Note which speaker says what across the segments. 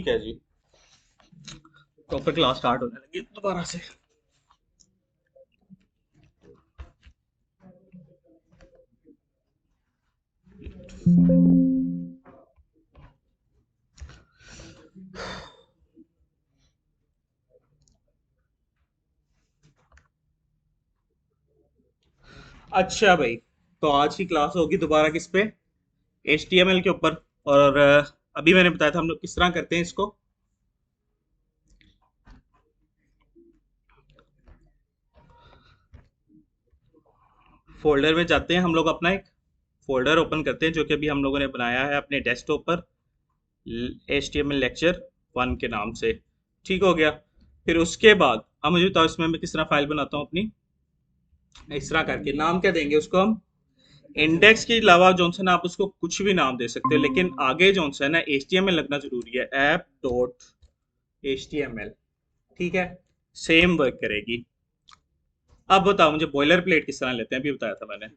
Speaker 1: ठीक है जी। Proper class start होने लगी दोबारा से। अच्छा भाई, तो आज की क्लास होगी दोबारा किस पे? HTML के ऊपर। और अभी मैंने बताया था हम लोग किस तरह करते हैं इसको। फोल्डर में जाते हैं हम लोग, अपना एक फोल्डर ओपन करते हैं जो कि अभी हम लोगों ने बनाया है अपने डेस्कटॉप पर, HTML लेक्चर 1 के नाम से। ठीक हो गया। फिर उसके बाद अब मुझे बताओ इसमें मैं किस तरह फाइल बनाता हूँ अपनी। इस तरह करके नाम क्या देंगे उसको हम? इंडेक्स के अलावा जॉनसन आप उसको कुछ भी नाम दे सकते हो, लेकिन आगे जॉनसन है ना HTML लगना जरूरी है। App dot HTML। ठीक है, सेम वर्क करेगी। अब बताओ मुझे बॉयलर प्लेट किस तरह लेते हैं, अभी बताया था मैंने।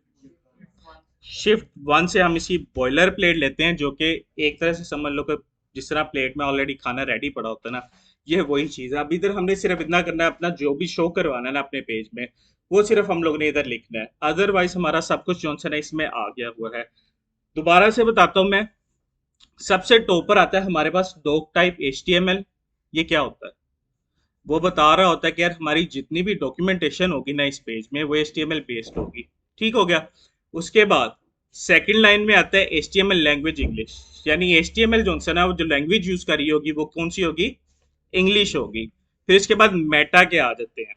Speaker 1: Shift 1 से हम इसी बॉयलर प्लेट लेते हैं, जो कि एक तरह से समझ लो कि जिस तरह प्लेट में ऑलरेडी खाना रेडी पड़ा होता है ना, ये वही चीज़ है। अब इधर हमने सिर्फ इतना करना है, अपना जो भी शो करवाना है ना अपने पेज में, वो सिर्फ हम लोग ने इधर लिखना है। अदरवाइज हमारा सब कुछ जॉनसन है इसमें आ गया हुआ है। दोबारा से बताता हूँ मैं। सबसे टॉप पर आता है हमारे पास डॉक टाइप HTML। ये क्या होता है? वो बता रहा होता है कि यार हमारी जितनी भी डॉक्यूमेंटेशन होगी ना इस पेज में, वो HTML बेस्ड होगी। ठीक हो गया। उसके बाद सेकंड लाइन में आता है HTML लैंग्वेज इंग्लिश। यानी HTML जो है ना, वो जो लैंग्वेज यूज करी होगी वो कौन सी होगी? इंग्लिश होगी। फिर इसके बाद मेटा के आ जाते हैं।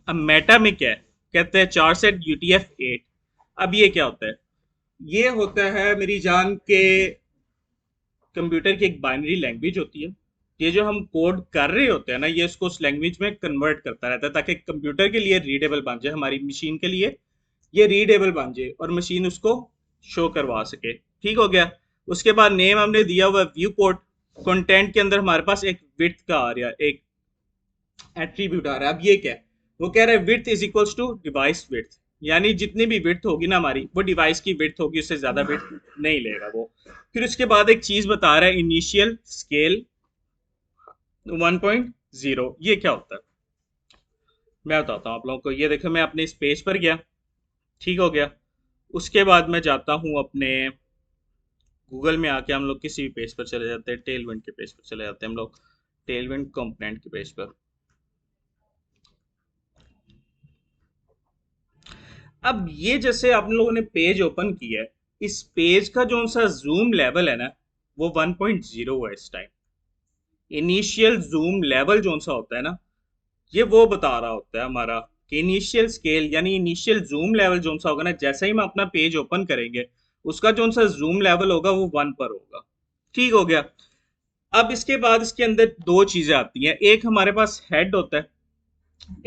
Speaker 1: अब मेटा में क्या है? कहते हैं 4 सेट UTF-8। अब ये क्या होता है? ये होता है मेरी जान के कंप्यूटर की एक बाइनरी लैंग्वेज होती है। ये जो हम कोड कर रहे होते हैं ना, ये इसको उस लैंग्वेज में कन्वर्ट करता रहता है ताकि कंप्यूटर के लिए रीडेबल बन जाए, हमारी मशीन के लिए ये रीडेबल बन जाए और मशीन उसको शो करवा सके। ठीक हो गया। उसके बाद नेम हमने दिया हुआ व्यू पोर्ट। कंटेंट के अंदर हमारे पास एक विड्थ का आ रहा है, एक एट्रीब्यूट आ रहा है। अब ये क्या है? वो कह रहा है width is equals to device width. यानी जितनी भी विड्थ होगी ना हमारी, वो डिवाइस की विड्थ होगी, उससे ज्यादा विड्थ नहीं लेगा वो। फिर उसके बाद एक चीज बता रहा है इनिशियल स्केल 1.0। ये क्या होता है मैं बताता हूँ आप लोगों को। ये देखो, मैं अपने इस पेज पर गया। ठीक हो गया। उसके बाद मैं जाता हूँ अपने गूगल में आके, हम लोग किसी भी पेज पर चले जाते हैं, टेलविंड के पेज पर चले जाते हैं हम लोग, टेलविंड कंपोनेंट के पेज पर। अब ये जैसे आप लोगों ने पेज ओपन किया है, इस पेज का जो सा जूम लेवल है ना, वो 1.0 है इस टाइम। इनिशियल जूम लेवल जो सा होता है ना, ये वो बता रहा होता है हमारा कि इनिशियल स्केल यानी इनिशियल जूम लेवल जो सा होगा ना, जैसे ही हम अपना पेज ओपन करेंगे, उसका जो सा जूम लेवल होगा वो 1 पर होगा। ठीक हो गया। अब इसके बाद इसके अंदर दो चीजें आती हैं। एक हमारे पास हेड होता है,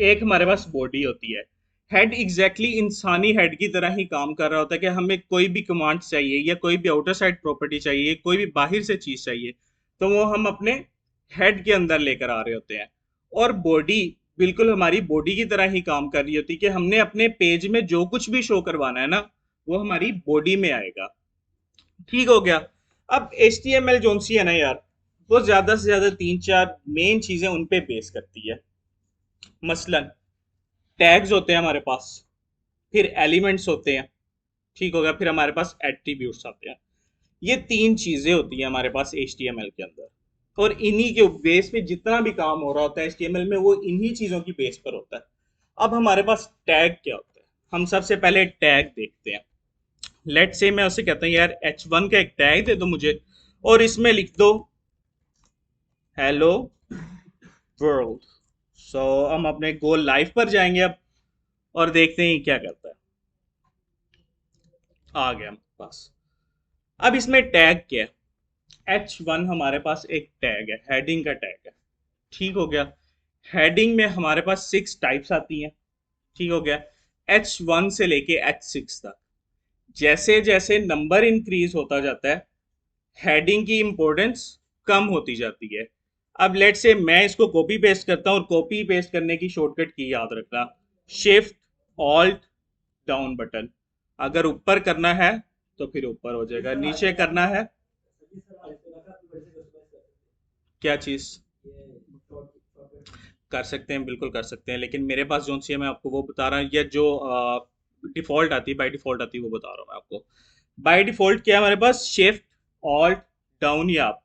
Speaker 1: एक हमारे पास बॉडी होती है। हेड एग्जैक्टली इंसानी हेड की तरह ही काम कर रहा होता है कि हमें कोई भी कमांड चाहिए या कोई भी आउटर साइड प्रॉपर्टी चाहिए, कोई भी बाहर से चीज चाहिए, तो वो हम अपने हेड के अंदर लेकर आ रहे होते हैं। और बॉडी बिल्कुल हमारी बॉडी की तरह ही काम कर रही होती है कि हमने अपने पेज में जो कुछ भी शो करवाना है ना, वो हमारी बॉडी में आएगा। ठीक हो गया। अब HTML जोन सी है ना यार, वो ज्यादा से ज्यादा तीन चार मेन चीजें उन पे बेस करती है। मसलन टैग्स होते हैं हमारे पास, फिर एलिमेंट्स होते हैं। ठीक हो गया। फिर हमारे पास एट्रीब्यूट्स आते हैं। ये तीन चीजें होती हैं हमारे पास HTML के अंदर। और इन्हीं के बेस पे जितना भी काम हो रहा होता है HTML में, वो इन्हीं चीजों की बेस पर होता है। अब हमारे पास टैग क्या होता है? हम सबसे पहले टैग देखते हैं। लेट से मैं उसे कहता हूँ यार H1 का एक टैग दे दो मुझे, और इसमें लिख दो हेलो वर्ल्ड। सो हम अपने गोल लाइफ पर जाएंगे अब, और देखते हैं क्या करता है। आ गया हमारे पास। अब इसमें टैग क्या है? H1 हमारे पास एक टैग है, हेडिंग का टैग है। ठीक हो गया। हेडिंग में हमारे पास 6 टाइप्स आती हैं। ठीक हो गया। H1 से लेके H6 तक। जैसे जैसे नंबर इंक्रीज होता जाता है, हेडिंग की इंपॉर्टेंस कम होती जाती है। अब लेट से मैं इसको कॉपी पेस्ट करता हूँ, और कॉपी पेस्ट करने की शॉर्टकट की याद रखना, शिफ्ट ऑल्ट डाउन बटन। अगर ऊपर करना है तो फिर ऊपर हो जाएगा, नीचे करना है। क्या चीज़? कर सकते हैं, बिल्कुल कर सकते हैं, लेकिन मेरे पास जो सी है मैं आपको वो बता रहा हूँ। ये जो डिफ़ॉल्ट आती है, बाय डिफ़ॉल्ट आती है, वो बता रहा हूँ मैं आपको। बाय डिफ़ॉल्ट क्या है हमारे पास? शिफ्ट ऑल्ट डाउन या अप,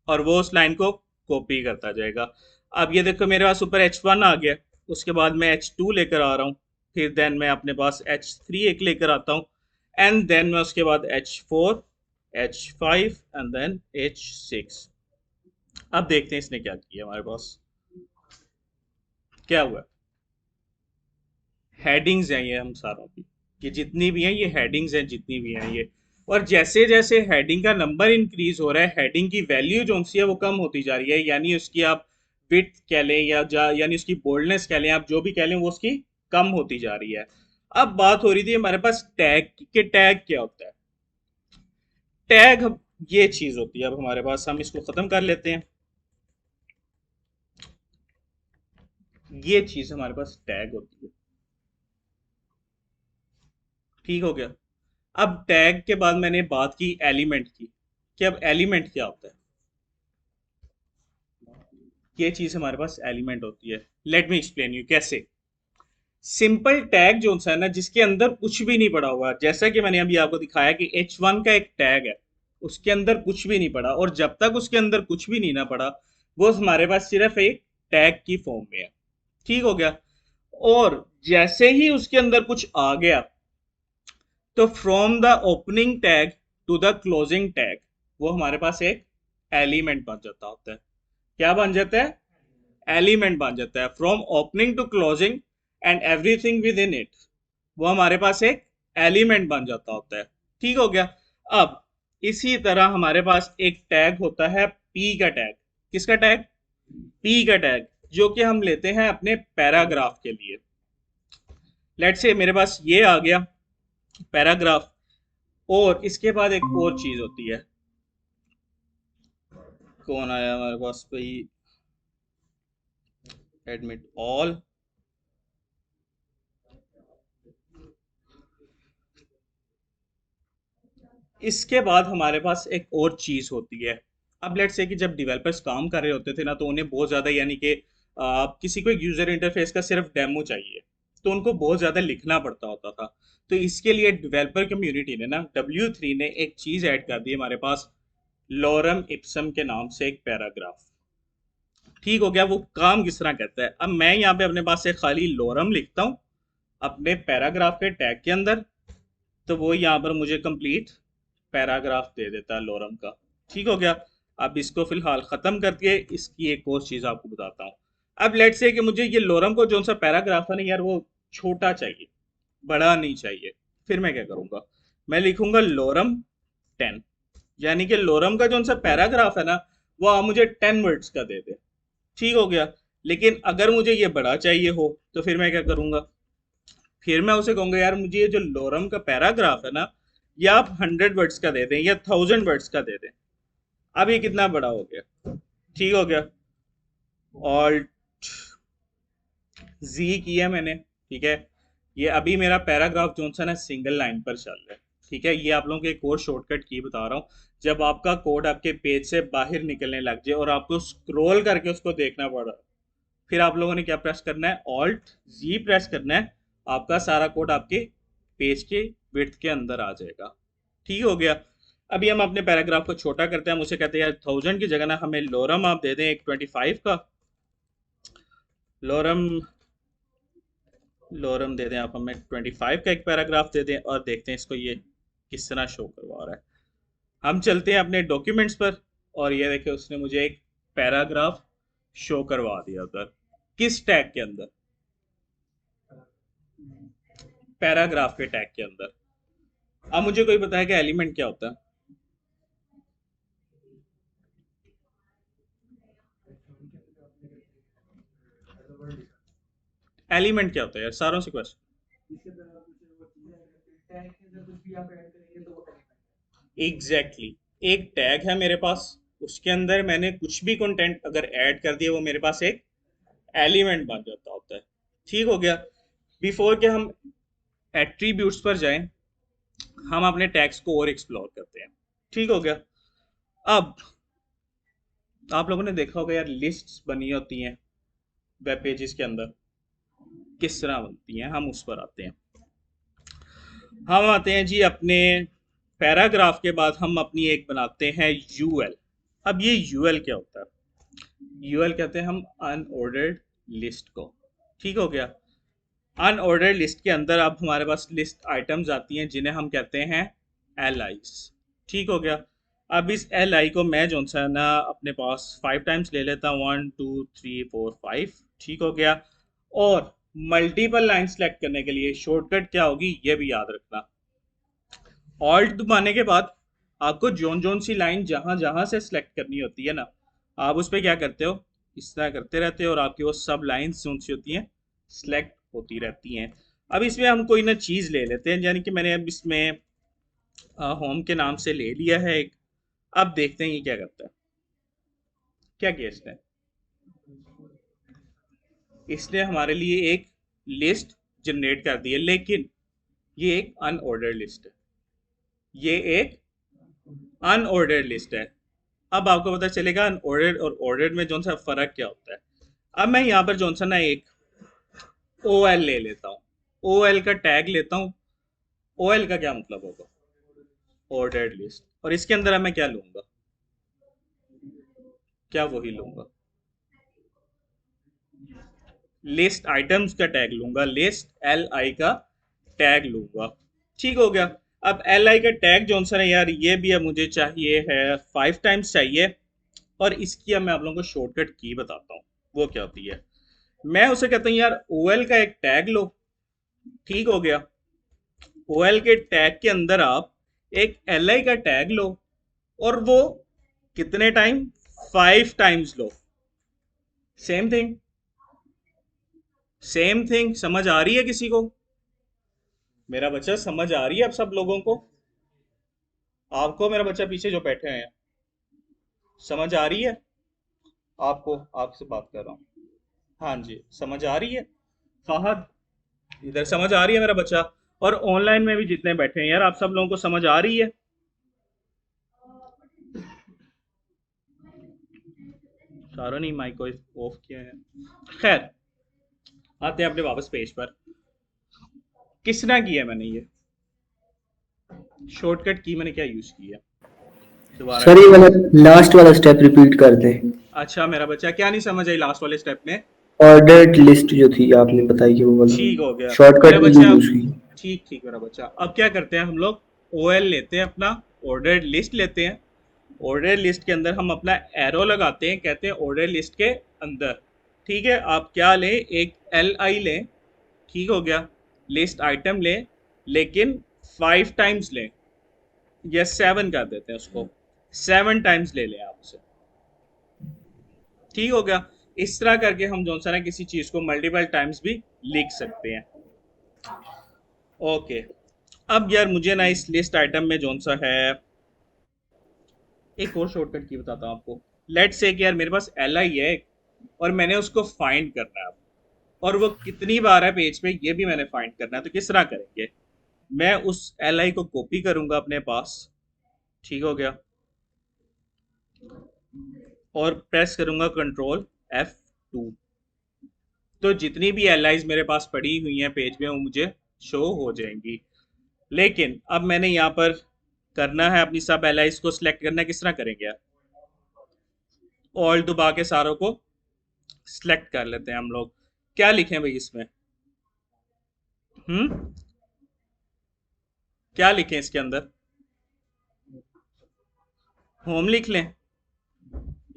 Speaker 1: और वो उस लाइन को कॉपी करता जाएगा। अब ये देखो मेरे पास ऊपर H1 आ गया, उसके बाद मैं H2 लेकर आ रहा हूँ, फिर देन मैं अपने पास H3 एक लेकर आता हूँ, एंड देन मैं उसके बाद H4, H5 and then H6। अब देखते हैं इसने क्या किया हमारे पास, क्या हुआ। हेडिंग्स हैं ये हम सारों की, ये जितनी भी हैं ये हेडिंग्स हैं, जितनी भी हैं ये। और जैसे जैसे हेडिंग का नंबर इंक्रीज हो रहा है, हेडिंग की वैल्यू जो सी है वो कम होती जा रही है, यानी उसकी आप विड्थ कह लें यानी उसकी बोल्डनेस कह लें, आप जो भी कह लें, वो उसकी कम होती जा रही है। अब बात हो रही थी हमारे पास टैग के, टैग क्या होता है? टैग ये चीज होती है। अब हमारे पास, हम इसको खत्म कर लेते हैं। ये चीज हमारे पास टैग होती है, ठीक हो गया। अब टैग के बाद मैंने बात की एलिमेंट की, कि अब एलिमेंट क्या होता है। ये चीज हमारे पास एलिमेंट होती है। लेट मी एक्सप्लेन यू कैसे। सिंपल टैग जो सा है ना, जिसके अंदर कुछ भी नहीं पड़ा हुआ, जैसा कि मैंने अभी आपको दिखाया कि H1 का एक टैग है, उसके अंदर कुछ भी नहीं पड़ा, और जब तक उसके अंदर कुछ भी नहीं ना पड़ा, वो हमारे पास सिर्फ एक टैग की फॉर्म में है, ठीक हो गया। और जैसे ही उसके अंदर कुछ आ गया, तो from the opening tag to the closing tag, वो हमारे पास एक एलिमेंट बन जाता होता है। क्या बन जाता है? एलिमेंट बन जाता है। From opening to closing and everything within it, वो हमारे पास एक एलिमेंट बन जाता होता है, ठीक हो गया। अब इसी तरह हमारे पास एक टैग होता है पी का टैग। किसका टैग? पी का टैग, जो कि हम लेते हैं अपने पैराग्राफ के लिए। लेट्स से मेरे पास ये आ गया पैराग्राफ, और इसके बाद एक और चीज होती है। कौन आया हमारे पास भाई? Admit all. इसके बाद हमारे पास एक और चीज होती है। अब लेट्स से कि जब डेवलपर्स काम कर रहे होते थे ना, तो उन्हें बहुत ज्यादा, यानी कि किसी को एक यूजर इंटरफेस का सिर्फ डेमो चाहिए, तो उनको बहुत ज्यादा लिखना पड़ता होता था। तो इसके लिए डेवलपर कम्युनिटी ने ना, W3 ने एक चीज ऐड कर दी हमारे पास, लॉरम इप्सम के नाम से एक पैराग्राफ, ठीक हो गया। वो काम किस तरह करता है? अब मैं यहाँ पे अपने पास से खाली लॉरम लिखता हूँ अपने पैराग्राफ के टैग के अंदर, तो वो यहाँ पर मुझे कंप्लीट पैराग्राफ दे देता है लॉरम का, ठीक हो गया। अब इसको फिलहाल ख़त्म करके इसकी एक और चीज़ आपको बताता हूँ। अब लेट से कि मुझे ये लॉरम को जो सा पैराग्राफ है ना यार, वो छोटा चाहिए, बड़ा नहीं चाहिए। फिर मैं क्या करूँगा? मैं लिखूंगा लॉरम 10, यानी कि लॉरम का जो सा पैराग्राफ है ना, वो आप मुझे 10 वर्ड्स का दे दे, ठीक हो गया। लेकिन अगर मुझे ये बड़ा चाहिए हो, तो फिर मैं क्या करूँगा? फिर मैं उसे कहूंगा यार मुझे ये जो लोरम का पैराग्राफ है ना, ये आप 100 वर्ड्स का दे दें या 1000 वर्ड्स का दे दें। अब ये कितना बड़ा हो गया, ठीक हो गया। ऑल्ट जी किया मैंने, ठीक है। ये अभी मेरा पैराग्राफ जो सा ना सिंगल लाइन पर चल रहा है, ठीक है। ये आप लोगों को एक और शॉर्टकट की बता रहा हूँ। जब आपका कोड आपके पेज से बाहर निकलने लग जाए और आपको स्क्रॉल करके उसको देखना पड़ा, फिर आप लोगों ने क्या प्रेस करना है? ऑल्ट जी प्रेस करना है। आपका सारा कोड आपके पेज के विड्थ के अंदर आ जाएगा, ठीक हो गया। अभी हम अपने पैराग्राफ को छोटा करते हैं। मुझे कहते हैं यार 1000 की जगह ना हमें लोरम आप दे दें एक 25 का। लोरम, लोरम दे दें आप हमें 25 का एक पैराग्राफ दे दें, और देखते हैं इसको ये किस तरह शो करवा रहा है। हम चलते हैं अपने डॉक्यूमेंट्स पर, और ये देखें उसने मुझे एक पैराग्राफ शो करवा दिया उधर। किस टैग के अंदर? पैराग्राफ के टैग के अंदर। अब मुझे कोई बताया कि एलिमेंट क्या होता है? एलिमेंट क्या होता है यार, सारों से क्वेश्चन। Exactly exactly। एक टैग है मेरे पास, उसके अंदर मैंने कुछ भी कंटेंट अगर ऐड कर दिया, वो मेरे पास एक एलिमेंट बन जाता होता है, ठीक हो गया। बिफोर के हम एट्रीब्यूट्स पर जाएं, हम अपने टैग्स को और एक्सप्लोर करते हैं, ठीक हो गया। अब आप लोगों ने देखा होगा यार, लिस्ट्स बनी होती हैं वेब पेजेस के अंदर, किस तरह बनती हैं, हम उस पर आते हैं। हम आते हैं जी अपने पैराग्राफ के बाद हम अपनी एक बनाते हैं यूएल। अब ये यूएल क्या होता है? यूएल कहते हैं हम अनऑर्डर्ड लिस्ट को। ठीक हो गया। अनऑर्डर्ड लिस्ट के अंदर अब हमारे पास लिस्ट आइटम्स आती हैं जिन्हें हम कहते हैं एल आईज। ठीक हो गया। अब इस एल आई को मैं जो सा है ना अपने पास 5 टाइम्स ले लेता हूँ, 1 2 3 4 5। ठीक हो गया। और मल्टीपल लाइन सेलेक्ट करने के लिए शॉर्टकट क्या होगी ये भी याद रखना। ऑल्ट दबाने के बाद आपको जोन जोन सी लाइन जहां जहां से सिलेक्ट करनी होती है ना, आप उस पर क्या करते हो, इस तरह करते रहते हो और आपकी वो सब लाइन्स जोन सी होती हैं सिलेक्ट होती रहती हैं। अब इसमें हम कोई ना चीज़ ले लेते हैं, यानी कि मैंने अब इसमें होम के नाम से ले लिया है एक। अब देखते हैं ये क्या करता है। क्या किया इसने? इसने हमारे लिए एक लिस्ट जनरेट कर दी है, लेकिन ये एक अनऑर्डर्ड लिस्ट है। ये एक अनऑर्डर्ड लिस्ट है। अब आपको पता चलेगा अनऑर्डर्ड और ऑर्डर्ड में जो सा फर्क क्या होता है। अब मैं यहाँ पर जो सा ना एक ओ एल ले लेता हूँ, ओ एल का टैग लेता हूँ। ओ एल का क्या मतलब होगा? Ordered list. और इसके अंदर अब मैं क्या लूंगा? क्या वही लूंगा, लिस्ट आइटम्स का टैग लूंगा, लिस्ट एल आई का टैग लूंगा। ठीक हो गया। अब एल आई का टैग जो सा है यार, ये भी अब मुझे चाहिए है 5 टाइम्स चाहिए। और इसकी अब मैं आप लोगों को शॉर्टकट की बताता हूँ, वो क्या होती है। मैं उसे कहता हूँ यार ओ एल का एक टैग लो। ठीक हो गया। ओ एल के टैग के अंदर आप एक एल आई का टैग लो, और वो कितने टाइम? 5 टाइम्स लो। Same thing, same thing. समझ आ रही है किसी को? मेरा बच्चा समझ आ रही है अब सब लोगों को? आपको मेरा बच्चा पीछे जो बैठे हैं समझ आ रही है? आपको, आपसे बात कर रहा हूँ। हाँ जी, समझ आ रही है। फहद, इधर समझ आ रही है मेरा बच्चा? और ऑनलाइन में भी जितने बैठे हैं यार, आप सब लोगों को समझ आ रही है? सारा नहीं माइक को ऑफ किया है। खैर, आते हैं अपने वापस पेज पर। किस तरह किया है मैंने ये शॉर्टकट की, मैंने क्या यूज किया? दोबारा
Speaker 2: सर ये
Speaker 1: करता
Speaker 2: वाला
Speaker 1: हूँ।
Speaker 2: लास्ट वाला स्टेप रिपीट कर दें।
Speaker 1: अच्छा मेरा बच्चा, क्या नहीं समझ आई लास्ट वाले स्टेप में?
Speaker 2: ऑर्डर्ड लिस्ट जो थी आपने बताई कि वो वाला
Speaker 1: ठीक हो गया मेरा
Speaker 2: शॉर्टकट में जो
Speaker 1: बच्चा।
Speaker 2: यूज की।
Speaker 1: ठीक ठीक मेरा बच्चा, अब क्या करते हैं हम लोग? ओ एल लेते हैं अपना, ऑर्डर लिस्ट लेते हैं। ऑर्डर लिस्ट के अंदर हम अपना एरो लगाते हैं, कहते हैं ऑर्डर लिस्ट के अंदर। ठीक है, आप क्या लें? एक एल आई लें। ठीक हो गया। लिस्ट आइटम लें, लेकिन 5 टाइम्स लें, या 7 कर देते हैं उसको, 7 टाइम्स ले लें आप उसे। ठीक हो गया। इस तरह करके हम जो सा ना किसी चीज को मल्टीपल टाइम्स भी लिख सकते हैं। ओके। अब यार मुझे ना इस लिस्ट आइटम में जोन सा है, एक और शॉर्टकट की बताता हूँ आपको। लेट से कि यार मेरे पास एल आई है और मैंने उसको फाइंड करना है, और वो कितनी बार है पेज पे ये भी मैंने फाइंड करना है। तो किस तरह करेंगे? मैं उस एल आई को कॉपी करूंगा अपने पास। ठीक हो गया। और प्रेस करूंगा Ctrl F2। तो जितनी भी एल आईज मेरे पास पड़ी हुई हैं पेज में वो मुझे शो हो जाएंगी। लेकिन अब मैंने यहाँ पर करना है अपनी सब एल आईज को सिलेक्ट करना है। किस तरह करेंगे? ऑल दबा के सारों को सिलेक्ट कर लेते हैं हम लोग। क्या लिखें भाई इसमें? हम्म, क्या लिखें इसके अंदर? होम लिख लें?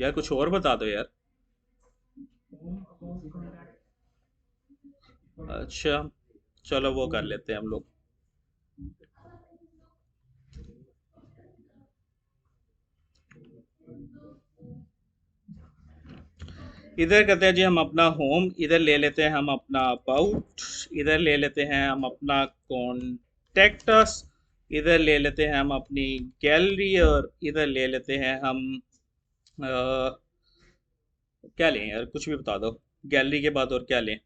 Speaker 1: यार कुछ और बता दो यार। अच्छा, चलो वो कर लेते हैं हम लोग। इधर करते हैं जी हम अपना होम, इधर ले लेते हैं हम अपना अबाउट, इधर ले लेते हैं हम अपना कॉन्टेक्टस, इधर ले लेते हैं हम अपनी गैलरी, और इधर ले लेते हैं हम क्या लें यार, कुछ भी बता दो। गैलरी के बाद और क्या लें?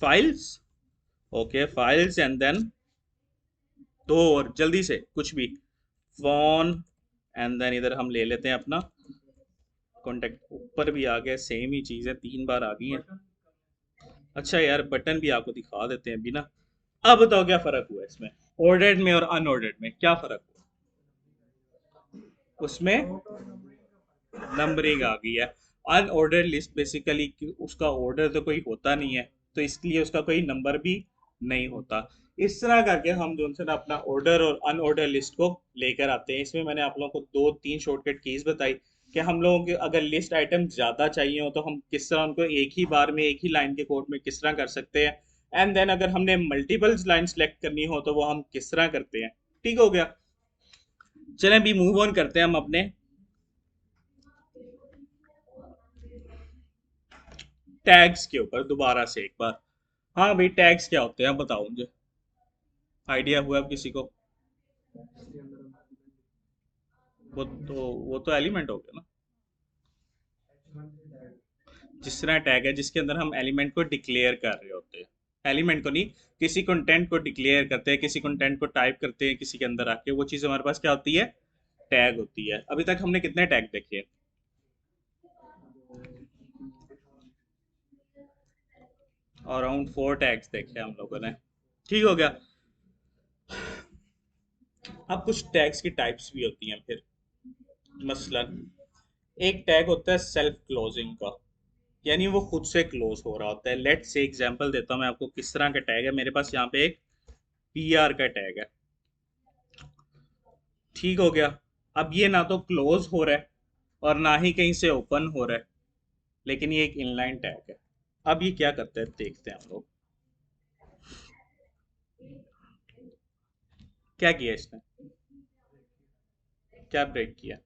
Speaker 1: Files. Okay files, and then दो और जल्दी से कुछ भी, फोन, एंड देन इधर हम ले लेते हैं अपना कॉन्टेक्ट ऊपर भी आ गया, सेम ही चीज़ है, 3 बार आ गई है। अच्छा यार, बटन भी आपको दिखा देते हैं बिना। अब बताओ क्या फ़र्क हुआ इसमें, ऑर्डर्ड में और अनऑर्डर्ड में क्या फ़र्क हुआ? उसमें नंबरिंग आ गई है। अनऑर्डर लिस्ट बेसिकली उसका ऑर्डर तो कोई होता नहीं है, तो इसलिए उसका कोई नंबर भी नहीं होता। इस तरह करके हम जो है ना अपना ऑर्डर और अनऑर्डर लिस्ट को लेकर आते हैं। इसमें मैंने आप लोगों को 2-3 शॉर्टकट कीज बताई कि हम लोगों के अगर लिस्ट आइटम ज़्यादा चाहिए हो तो हम किस तरह उनको एक ही बार में एक ही लाइन के कोड में किस तरह कर सकते हैं, एंड देन अगर हमने मल्टीपल लाइन सेलेक्ट करनी हो तो वो हम किस तरह करते हैं। ठीक हो गया। चलें अभी मूव ऑन करते हैं हम अपने टैग्स के ऊपर दोबारा से एक बार। हाँ भाई, टैग्स क्या होते हैं बताओ मुझे, आइडिया हुआ अब किसी को? वो तो एलिमेंट हो गया ना। जिस तरह टैग है जिसके अंदर हम एलिमेंट को डिक्लेयर कर रहे होते हैं, एलिमेंट को नहीं, किसी कंटेंट को डिक्लेयर करते हैं, किसी कंटेंट को टाइप करते हैं किसी के अंदर आके, वो चीज़ हमारे पास क्या होती है? टैग होती है। अभी तक हमने कितने टैग देखे? अराउंड 4 टैग्स देखे हम लोगों ने। ठीक हो गया। अब कुछ टैग्स की टाइप्स भी होती हैं फिर। मसलन एक टैग होता है सेल्फ क्लोजिंग का, यानी वो खुद से क्लोज हो रहा होता है। लेट से एग्जांपल देता हूँ मैं आपको किस तरह का टैग है। मेरे पास यहाँ पे एक पीआर का टैग है। ठीक हो गया। अब ये ना तो क्लोज हो रहा है और ना ही कहीं से ओपन हो रहा है, लेकिन ये एक इनलाइन टैग है। अब ये क्या करते हैं देखते हैं हम लोग। क्या किया इसने? क्या ब्रेक किया?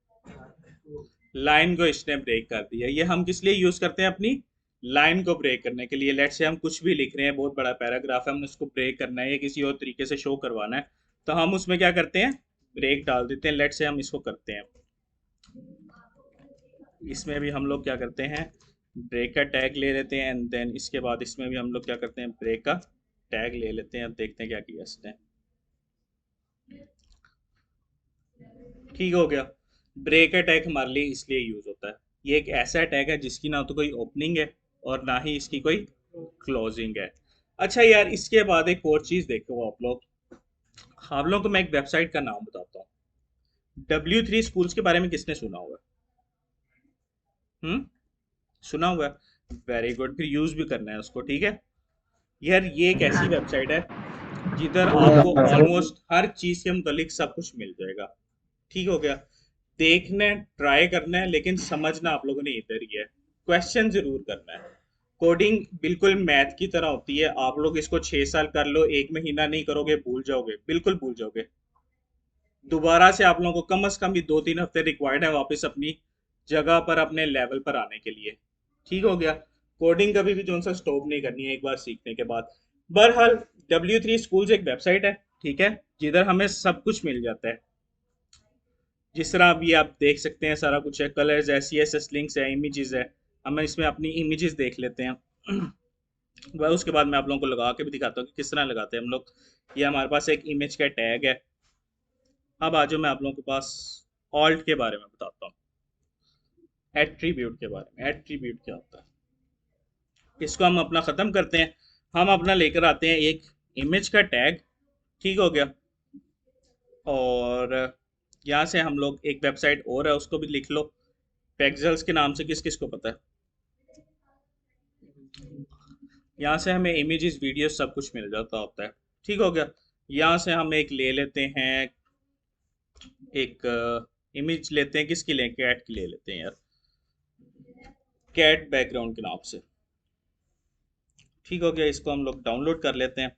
Speaker 1: लाइन को इसने ब्रेक कर दिया। ये हम किस लिए यूज करते हैं? अपनी लाइन को ब्रेक करने के लिए। लेट से हम कुछ भी लिख रहे हैं, बहुत बड़ा पैराग्राफ है, हमने उसको ब्रेक करना है या किसी और तरीके से शो करवाना है, तो हम उसमें क्या करते हैं? ब्रेक डाल देते हैं। लेट से हम इसको करते हैं, इसमें भी हम लोग क्या करते हैं? ब्रेक का टैग ले लेते हैं, एंड देन इसके बाद इसमें भी हम लोग क्या करते हैं? ब्रेक का टैग ले लेते हैं। अब देखते हैं क्या किया इसने। ठीक हो गया। ब्रेक अटैक हमारे लिए इसलिए यूज होता है, ये एक ऐसा अटैक है जिसकी ना तो कोई ओपनिंग है और ना ही इसकी कोई क्लोजिंग है। अच्छा यार, इसके बाद एक और चीज देखो आप लोग। आप लोगों को मैं एक वेबसाइट का नाम बताता हूँ। W3 स्कूल्स के बारे में किसने सुना हुआ है? सुना हुआ है? वेरी गुड, फिर यूज भी करना है उसको। ठीक है यार, ये एक ऐसी वेबसाइट है जिधर आपको ऑलमोस्ट हर चीज के मुतालिक सब कुछ मिल जाएगा। ठीक हो गया। देखना है, ट्राई करना है, लेकिन समझना आप लोगों ने इधर ही है। क्वेश्चन जरूर करना है। कोडिंग बिल्कुल मैथ की तरह होती है। आप लोग इसको 6 साल कर लो, 1 महीना नहीं करोगे भूल जाओगे, बिल्कुल भूल जाओगे। दोबारा से आप लोगों को कम से कम भी 2-3 हफ्ते रिक्वायर्ड है वापस अपनी जगह पर, अपने लेवल पर आने के लिए। ठीक हो गया। कोडिंग कभी भी जो सा स्टॉप नहीं करनी है एक बार सीखने के बाद। बहरहाल, W3 स्कूल्स एक वेबसाइट है, ठीक है, जिधर हमें सब कुछ मिल जाता है। जिस तरह अभी आप देख सकते हैं सारा कुछ है, कलर्स है, CSS लिंक्स है, इमेजेस है। हम इसमें अपनी इमेजेस देख लेते हैं। वह उसके बाद मैं आप लोगों को लगा के भी दिखाता हूँ कि किस तरह लगाते हैं हम लोग। ये हमारे पास एक इमेज का टैग है। अब आ जाओ, मैं आप लोगों के पास ऑल्ट के बारे में बताता हूँ, एट्रीब्यूट के बारे में। एट्रीब्यूट क्या होता है, इसको हम अपना ख़त्म करते हैं। हम अपना लेकर आते हैं एक इमेज का टैग। ठीक हो गया। और यहाँ से हम लोग एक वेबसाइट और है उसको भी लिख लो, पेक्सल्स के नाम से। किस किस को पता है? यहाँ से हमें इमेजेस वीडियोस सब कुछ मिल जाता होता है। ठीक हो गया। यहाँ से हम एक ले लेते हैं, एक इमेज लेते हैं। किसकी लें? कैट की ले लेते हैं यार, कैट बैकग्राउंड के नाम से। ठीक हो गया। इसको हम लोग डाउनलोड कर लेते हैं।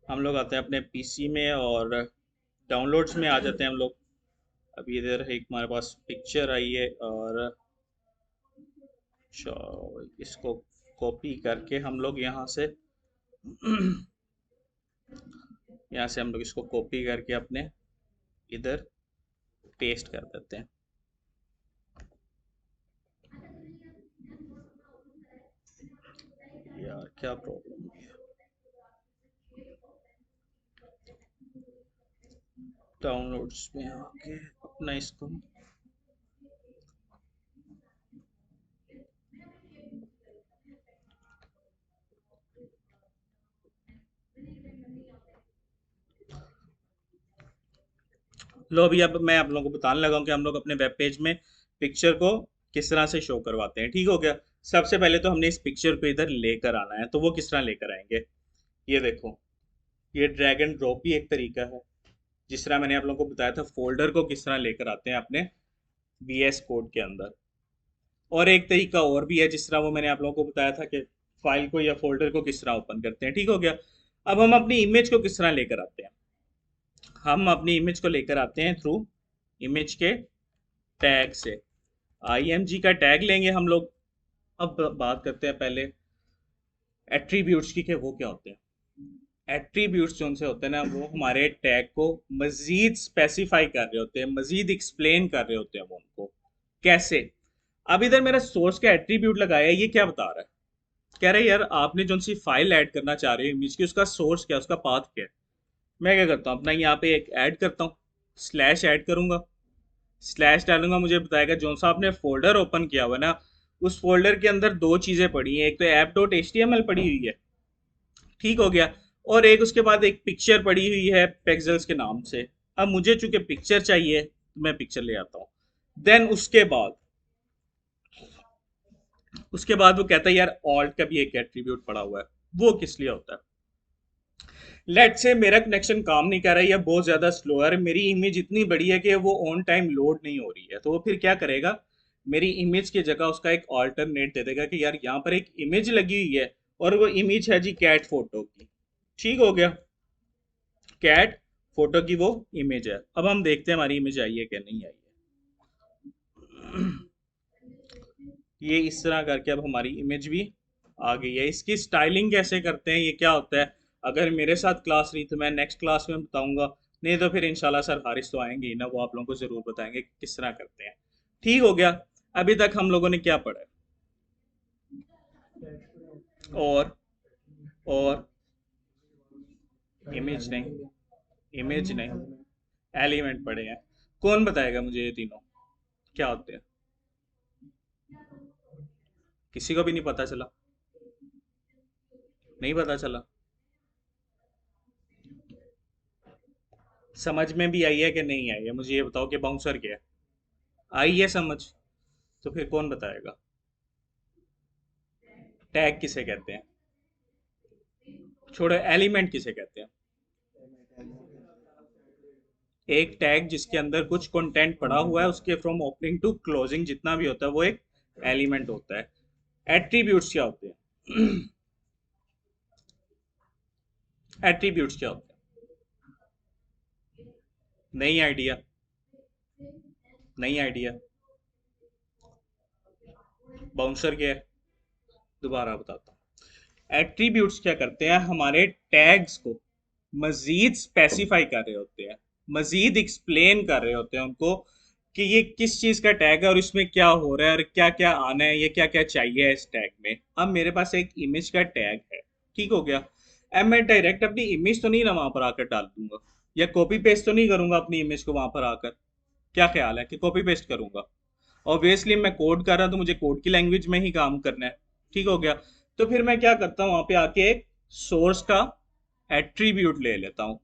Speaker 1: हम लोग आते हैं अपने पीसी में और डाउनलोड्स में आ जाते हैं हम लोग। अभी इधर एक हमारे पास पिक्चर आई है, और इसको कॉपी करके हम लोग यहाँ से हम लोग इसको कॉपी करके अपने इधर पेस्ट कर देते हैं। क्या प्रॉब्लम है? डाउनलोड्स में आके अपना इसको लो, अभी अब मैं आप लोगों को बताने लगा हूँ कि हम लोग अपने वेब पेज में पिक्चर को किस तरह से शो करवाते हैं। ठीक हो गया। सबसे पहले तो हमने इस पिक्चर को इधर लेकर आना है, तो वो किस तरह लेकर आएंगे? ये देखो, ये ड्रैग एंड ड्रॉप भी एक तरीका है। जिस तरह मैंने आप लोगों को बताया था फोल्डर को किस तरह लेकर आते हैं अपने VS कोड के अंदर। और एक तरीका और भी है, जिस तरह वो मैंने आप लोगों को बताया था कि फाइल को या फोल्डर को किस तरह ओपन करते हैं। ठीक हो गया। अब हम अपनी इमेज को किस तरह लेकर आते हैं? हम अपनी इमेज को लेकर आते हैं थ्रू इमेज के टैग से। IMG का टैग लेंगे हम लोग। अब बात करते हैं पहले एट्रीब्यूट्स की, कि वो क्या होते हैं। एट्रीब्यूट्स जो उनसे होते हैं ना, वो हमारे टैग को मजीद स्पेसिफाई कर रहे होते हैं, मजीद एक्सप्लेन कर रहे होते हैं वो उनको। कैसे? अब इधर मेरा सोर्स का एट्रीब्यूट लगाया है, ये क्या बता रहा है? कह रहा है यार आपने जो सी फाइल ऐड करना चाह रहे हो इमेज की, उसका सोर्स क्या है, उसका पाथ क्या है। मैं क्या करता हूँ, अपना यहाँ पे एक ऐड करता हूँ, स्लैश ऐड करूंगा, स्लैश डालूंगा, मुझे बताएगा जो सा आपने फोल्डर ओपन किया हुआ है ना, उस फोल्डर के अंदर दो चीजें पड़ी हैं। एक तो app.html पड़ी हुई है, ठीक हो गया, और एक उसके बाद एक पिक्चर पड़ी हुई है पेक्सल्स के नाम से। अब मुझे चूंकि पिक्चर चाहिए तो मैं पिक्चर ले आता हूँ। देन उसके बाद वो कहता है यार ऑल्ट का भी एक एट्रीब्यूट पड़ा हुआ है। वो किस लिए होता है? लेट से मेरा कनेक्शन काम नहीं कर रहा है या बहुत ज्यादा स्लो है, मेरी इमेज इतनी बड़ी है कि वो ऑन टाइम लोड नहीं हो रही है, तो वो फिर क्या करेगा, मेरी इमेज की जगह उसका एक ऑल्टरनेट दे देगा कि यार यहाँ पर एक इमेज लगी हुई है, और वो इमेज है जी कैट फोटो की। ठीक हो गया, कैट फोटो की वो इमेज है। अब हम देखते हैं हमारी इमेज आई है कि नहीं आई है। ये इस तरह करके अब हमारी इमेज भी आ गई है। इसकी स्टाइलिंग कैसे करते हैं, ये क्या होता है, अगर मेरे साथ क्लास रही तो मैं नेक्स्ट क्लास में बताऊंगा, नहीं तो फिर इंशाल्लाह सर हारिस तो आएंगे ही ना, वो आप लोगों को जरूर बताएंगे कि किस तरह करते हैं। ठीक हो गया। अभी तक हम लोगों ने क्या पढ़ा है? और इमेज नहीं, इमेज नहीं, एलिमेंट पढ़े हैं। कौन बताएगा मुझे ये तीनों क्या होते हैं? किसी को भी नहीं पता चला? नहीं पता चला? समझ में भी आई है कि नहीं आई है? मुझे ये बताओ कि बाउंसर क्या है। आई है समझ? तो फिर कौन बताएगा? टैग किसे कहते हैं? छोड़ो, एलिमेंट किसे कहते हैं? एक टैग जिसके अंदर कुछ कंटेंट पड़ा हुआ है, उसके फ्रॉम ओपनिंग टू क्लोजिंग जितना भी होता है वो एक एलिमेंट होता है। एट्रीब्यूट्स क्या होते हैं? एट्रीब्यूट्स क्या होते हैं? नहीं आइडिया? नहीं आइडिया? बाउंसर क्या है? दोबारा बताता हूँ। एट्रीब्यूट्स क्या करते हैं, हमारे टैग्स को मजीद स्पेसिफाई कर रहे होते हैं, मजीद एक्सप्लेन कर रहे होते हैं उनको कि ये किस चीज़ का टैग है और इसमें क्या हो रहा है और क्या क्या आना है, ये क्या क्या चाहिए इस टैग में। अब मेरे पास एक इमेज का टैग है, ठीक हो गया। अब मैं डायरेक्ट अपनी इमेज तो नहीं ना वहां पर आकर डाल दूंगा, या कॉपी पेस्ट तो नहीं करूंगा अपनी इमेज को वहां पर आकर। क्या ख्याल है कि कॉपी पेस्ट करूंगा? ऑब्वियसली मैं कोड कर रहा हूं तो मुझे कोड की लैंग्वेज में ही काम करना है। ठीक हो गया। तो फिर मैं क्या करता हूँ, वहां पे आके एक सोर्स का एट्रीब्यूट ले लेता हूँ।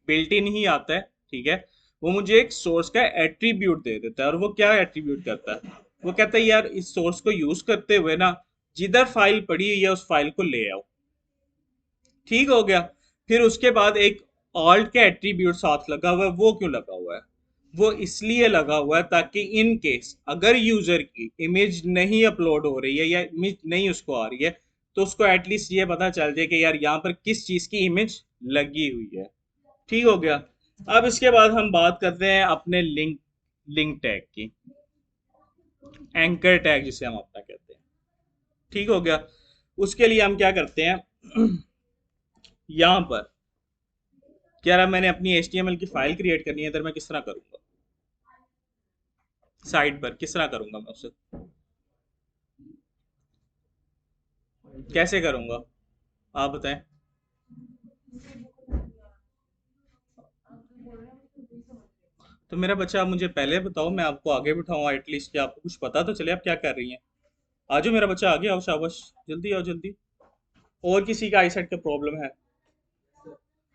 Speaker 1: बिल्ट इन ही आता है, ठीक है। वो मुझे एक सोर्स का एट्रीब्यूट दे देता है, और वो क्या एट्रीब्यूट करता है, वो कहता है यार इस सोर्स को यूज करते हुए ना, जिधर फाइल पड़ी हुई है उस फाइल को ले आओ। ठीक हो गया। फिर उसके बाद एक ऑल्ट का एट्रीब्यूट साथ लगा हुआ है। वो क्यों लगा हुआ है? वो इसलिए लगा हुआ है ताकि इन केस अगर यूजर की इमेज नहीं अपलोड हो रही है या इमेज नहीं उसको आ रही है, तो उसको एटलीस्ट ये पता चल जाए कि यार यहाँ पर किस चीज की इमेज लगी हुई है। ठीक हो गया। अब इसके बाद हम बात करते हैं अपने लिंक लिंक टैग की, एंकर टैग जिसे हम अपना कहते हैं। ठीक हो गया। उसके लिए हम क्या करते हैं, यहाँ पर क्या रहा, मैंने अपनी HTML की फाइल क्रिएट करनी है, इधर मैं किस तरह करूंगा, साइड पर किस तरह करूंगा मैं उसे, कैसे करूंगा? आप बताएं। तो मेरा बच्चा, आप मुझे पहले बताओ, मैं आपको आगे बिठाऊँ एटलीस्ट, कि आपको कुछ पता तो चले आप क्या कर रही हैं। आ जाओ मेरा बच्चा, आगे आओ, शाबाश। जल्दी आओ जल्दी। और किसी का आई साइड का प्रॉब्लम है?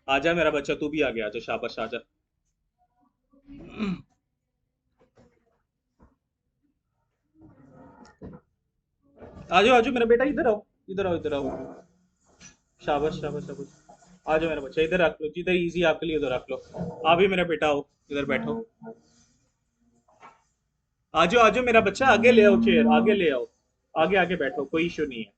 Speaker 1: आजा मेरा बच्चा, तू भी आगे आजा, शाबाश आजा। आजो आजो मेरा बेटा, इधर आओ, इधर आओ, इधर आओ। शाबाश शाबाश शाबाश। आ जाओ मेरा बच्चा, इधर रख लो, जिधर इजी आपके लिए उधर रख लो। आप भी मेरा बेटा आओ, इधर बैठो। आ जाओ आ जाओ मेरा बच्चा, आगे ले आओ चेयर, आगे ले आओ। आगे आगे बैठो, कोई इशू नहीं है।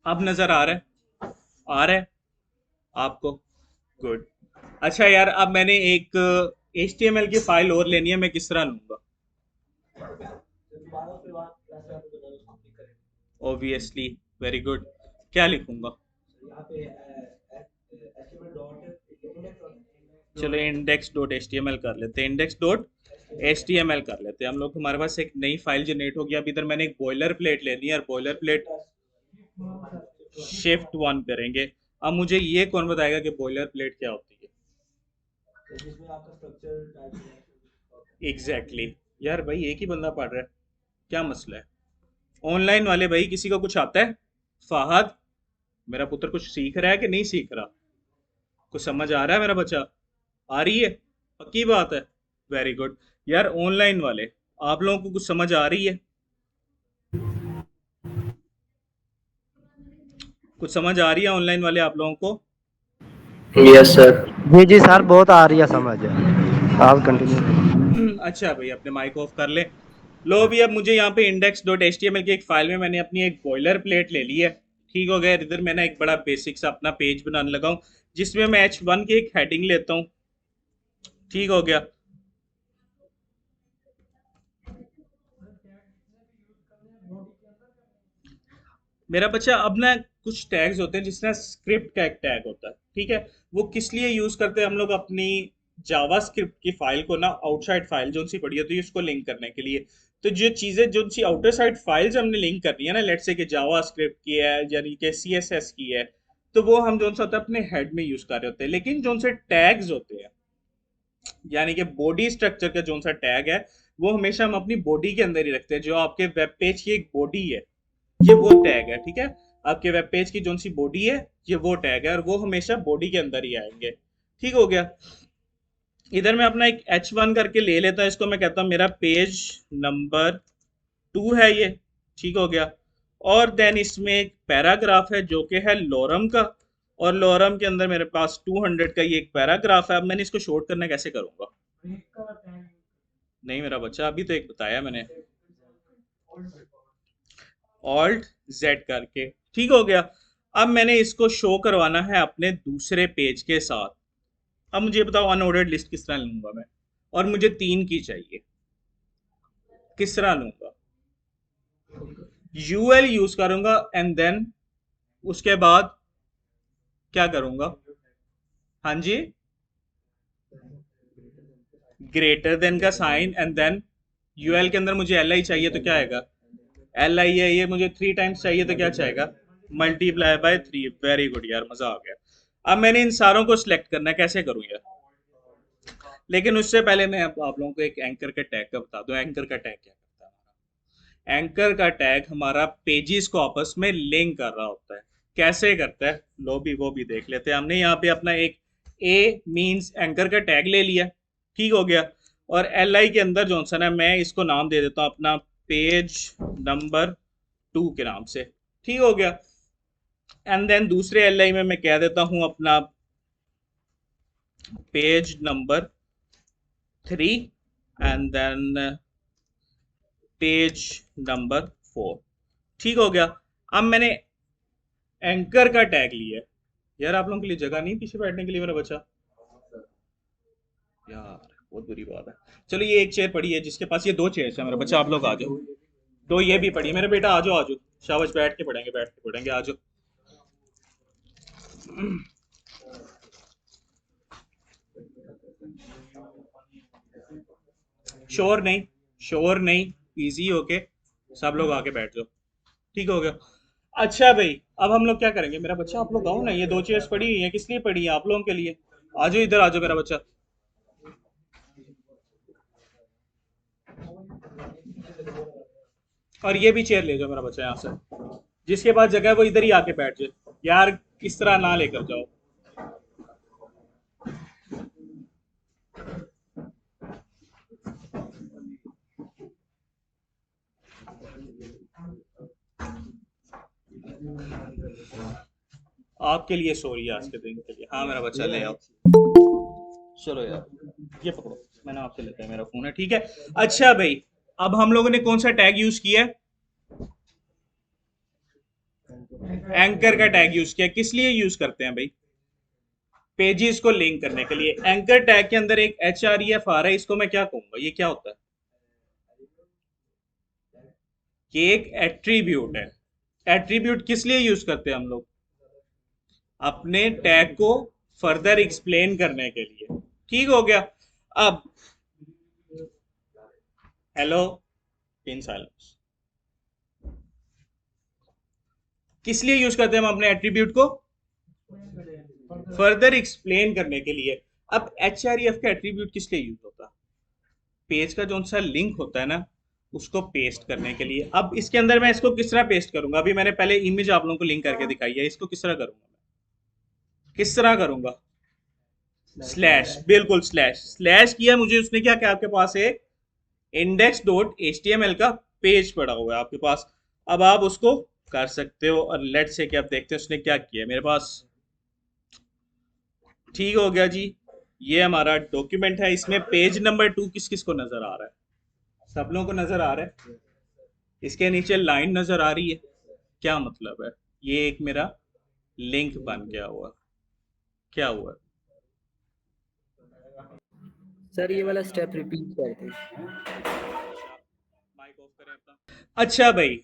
Speaker 1: अब नजर आ रहा है? आ रहा है आपको? गुड। अच्छा यार, अब मैंने एक HTML की फाइल और लेनी है, मैं किस तरह लूंगा? ऑब्वियसली। Very good. क्या लिखूंगा? चलो index dot H T M L कर लेते हैं, index dot H T M L कर लेते हैं हम लोग। हमारे पास एक नई फाइल जनरेट होगी। अब इधर मैंने एक बॉयलर प्लेट लेनी है, और बॉयलर प्लेट shift 1 करेंगे। अब मुझे ये कौन बताएगा कि बॉयलर प्लेट क्या होती है? Exactly exactly। यार भाई, एक ही बंदा पढ़ रहा है, क्या मसला है? ऑनलाइन वाले भाई, किसी को कुछ आता है? फाहद, मेरा पुत्र कुछ सीख रहा है कि नहीं सीख रहा? कुछ समझ आ रहा है मेरा बच्चा? आ रही है? पक्की बात है? Very good. यार ऑनलाइन वाले, आप लोगों को कुछ समझ आ रही है? कुछ समझ आ रही है ऑनलाइन वाले आप लोगों को?
Speaker 2: Yes sir.
Speaker 3: जी जी सर, बहुत आ रही है समझ। आप कंटिन्यू।
Speaker 1: अच्छा भाई, अपने माइक ऑफ कर ले। लो भी, अब मुझे यहाँ पे index dot H T M L की एक फाइल में मैंने अपनी एक बॉयलर प्लेट ले ली है। ठीक हो गया। इधर मैं ना एक बड़ा बेसिक सा अपना पेज बनाने लगा हूँ, जिसमें मैं H1 की एक हेडिंग लेता हूँ। ठीक हो गया। मेरा बच्चा, अब ना कुछ टैग्स होते हैं, जिसमें स्क्रिप्ट का एक टैग होता है, ठीक है। वो किस लिए यूज करते हैं हम लोग? अपनी जावा स्क्रिप्ट की फाइल को ना, आउटसाइड फाइल जो सी पड़ी होती है उसको लिंक करने के लिए। तो जो चीजें, जो सी आउटर साइड फाइल्स हमने लिंक करनी है ना, लेट्स से कि जावा स्क्रिप्ट की है, यानी कि CSS की है, तो वो हम जो सा होता है अपने हेड में यूज कर रहे होते हैं। लेकिन जो से टैग्स होते हैं, यानी कि बॉडी स्ट्रक्चर का जो सा टैग है, वो हमेशा हम अपनी बॉडी के अंदर ही रखते हैं। जो आपके वेब पेज की एक बॉडी है, ये वो टैग है, ठीक है। आपके वेब पेज की जो सी बॉडी है, ये वो टैग है, और वो हमेशा बॉडी के अंदर ही आएंगे। ठीक हो गया। इधर मैं अपना एक H1 करके ले लेता हूँ, इसको मैं कहता हूँ मेरा पेज नंबर 2 है ये। ठीक हो गया। और देन इसमें एक पैराग्राफ है जो कि है लॉरम का, और लॉरम के अंदर मेरे पास 200 का ये एक पैराग्राफ है। अब मैंने इसको शॉर्ट करना कैसे करूंगा? नहीं मेरा बच्चा, अभी तो एक बताया मैंने, ऑल्ट जेड करके। ठीक हो गया। अब मैंने इसको शो करवाना है अपने दूसरे पेज के साथ। अब मुझे ये बताओ, अनऑर्डर्ड लिस्ट किस तरह लूंगा मैं? और मुझे 3 की चाहिए, किस तरह लूंगा? UL यूज करूंगा, एंड देन उसके बाद क्या करूंगा? हाँ जी, ग्रेटर देन का साइन, एंड देन UL के अंदर मुझे LI चाहिए, तो क्या आएगा? LI है, ये मुझे 3 टाइम्स चाहिए, तो क्या चाहेगा? ×3। वेरी गुड यार, मजा आ गया। अब मैंने इन सारों को सिलेक्ट करना है, कैसे करूं यार? लेकिन उससे पहले मैं आप लोगों को एक एंकर के टैग का बता दूं। एंकर का टैग क्या करता है? एंकर का टैग हमारा पेजेस को आपस में लिंक कर रहा होता है। कैसे करता है, लो भी वो भी देख लेते हैं। हमने यहाँ पे अपना एक A मींस एंकर का टैग ले लिया। ठीक हो गया। और LI के अंदर जो सा ना, मैं इसको नाम दे देता हूँ अपना पेज नंबर 2 के नाम से। ठीक हो गया। एंड देन दूसरे LI में मैं कह देता हूँ अपना page number 3, and then page number 4। ठीक हो गया। अब मैंने एंकर का टैग लिया है। यार आप लोगों के लिए जगह नहीं पीछे बैठने के लिए मेरा बच्चा? यार बहुत बुरी बात है। चलो ये एक चेयर पड़ी है, जिसके पास ये 2 चेयर्स है, मेरा बच्चा आप लोग आ जाओ। 2 ये भी पड़ी है, मेरे बेटा आ जाओ आ जाओ। शाबाश, बैठ के पढ़ेंगे, बैठ के पढ़ेंगे, आ जाओ। शोर नहीं, शोर नहीं। इजी ओके, सब लोग आके बैठ जाओ, ठीक हो गया। अच्छा भाई, अब हम लोग क्या करेंगे, मेरा बच्चा आप लोग आओ ना, ये 2 चेयर्स पड़ी हुई हैं, किस लिए पड़ी है, आप लोगों के लिए। आ जाओ इधर, आ जाओ मेरा बच्चा। और ये भी चेयर ले जाओ मेरा बच्चा यहाँ से, जिसके पास जगह है वो इधर ही आके बैठ जाए यार, इस तरह ना लेकर जाओ। आपके लिए सॉरी आज के दिन के लिए। हाँ मेरा बच्चा ले आओ, चलो यार, ये पकड़ो, मैंने आपसे लेता है, मेरा फोन है, ठीक है। अच्छा भाई, अब हम लोगों ने कौन सा टैग यूज किया है, एंकर का टैग यूज किया। किस लिए यूज करते हैं भाई, पेजेस को लिंक करने के लिए। एंकर टैग के अंदर एक एच आर ई एफ आ रहा है, इसको मैं क्या कहूंगा, ये क्या होता है, ये एक एट्रीब्यूट है। एट्रीब्यूट किस लिए यूज करते हैं हम लोग, अपने टैग को फर्दर एक्सप्लेन करने के लिए, ठीक हो गया। अब हेलो, इन साइलेंस, किस लिए यूज करते हैं हम अपने एट्रीब्यूट को, फर्दर एक्सप्लेन करने के लिए। अब एच आर एफ का एट्रीब्यूट किस लिए यूज होता है, पेज का जो सा लिंक होता है ना, उसको पेस्ट करने के लिए। अब इसके अंदर मैं इसको किस तरह पेस्ट करूंगा, अभी मैंने पहले इमेज आप लोगों को लिंक करके दिखाई है, इसको किस तरह करूंगा, किस तरह करूंगा, स्लैश, बिल्कुल स्लैश, स्लैश किया मुझे उसने, क्या क्या आपके पास एक index dot H T M L का पेज पड़ा हुआ है आपके पास, अब आप उसको कर सकते हो। और लेट से कि आप देखते हैं उसने क्या किया मेरे पास, ठीक हो गया जी। ये हमारा डॉक्यूमेंट है, इसमें पेज नंबर 2 किस किस को नजर आ रहा है, सब लोगों को नजर आ रहा है। इसके नीचे लाइन नजर आ रही है, क्या मतलब है, ये एक मेरा लिंक बन गया हुआ, क्या हुआ।
Speaker 2: सर ये वाला स्टेप रिपीट कर दे।
Speaker 1: माइक ऑफ करें अपना। अच्छा भाई,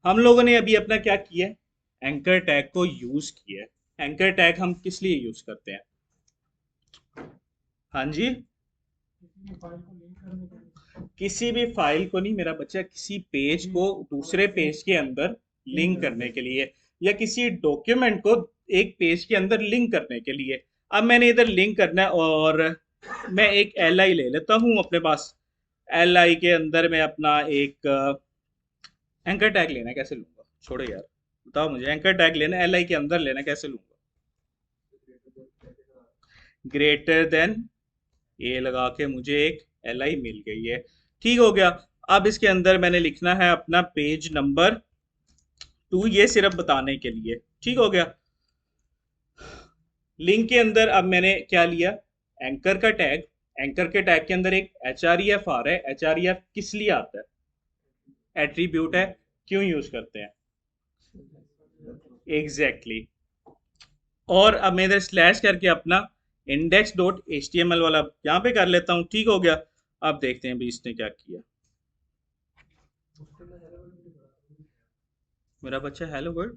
Speaker 1: हम लोगों ने अभी अपना क्या किया है, एंकर टैग को यूज किया है। एंकर टैग हम किस लिए यूज करते हैं, हाँ जी, किसी भी फाइल को नहीं मेरा बच्चा, किसी पेज को दूसरे पेज के अंदर लिंक करने के लिए, या किसी डॉक्यूमेंट को एक पेज के अंदर लिंक करने के लिए। अब मैंने इधर लिंक करना है, और मैं एक एल आई ले लेता हूँ अपने पास। एल आई के अंदर मैं अपना एक एंकर टैग लेना कैसे लूंगा, छोड़ो यार, बताओ मुझे, एंकर टैग लेना एल आई के अंदर लेना कैसे लूंगा, ग्रेटर देन ए लगा के मुझे एक एल आई मिल गई है, ठीक हो गया। अब इसके अंदर मैंने लिखना है अपना पेज नंबर 2, ये सिर्फ बताने के लिए, ठीक हो गया। लिंक के अंदर अब मैंने क्या लिया, एंकर का टैग। एंकर के टैग के अंदर एक एच आर ई एफ आ रहा है, एच आर ई एफ किस लिए आता है, एट्रीब्यूट है, क्यों यूज करते हैं, एग्जैक्टली exactly. और अब मैं इधर स्लैश करके अपना index dot H T M L वाला यहाँ पे कर लेता हूँ, ठीक हो गया। अब देखते हैं भी इसने क्या किया, मेरा बच्चा हेलो वर्ल्ड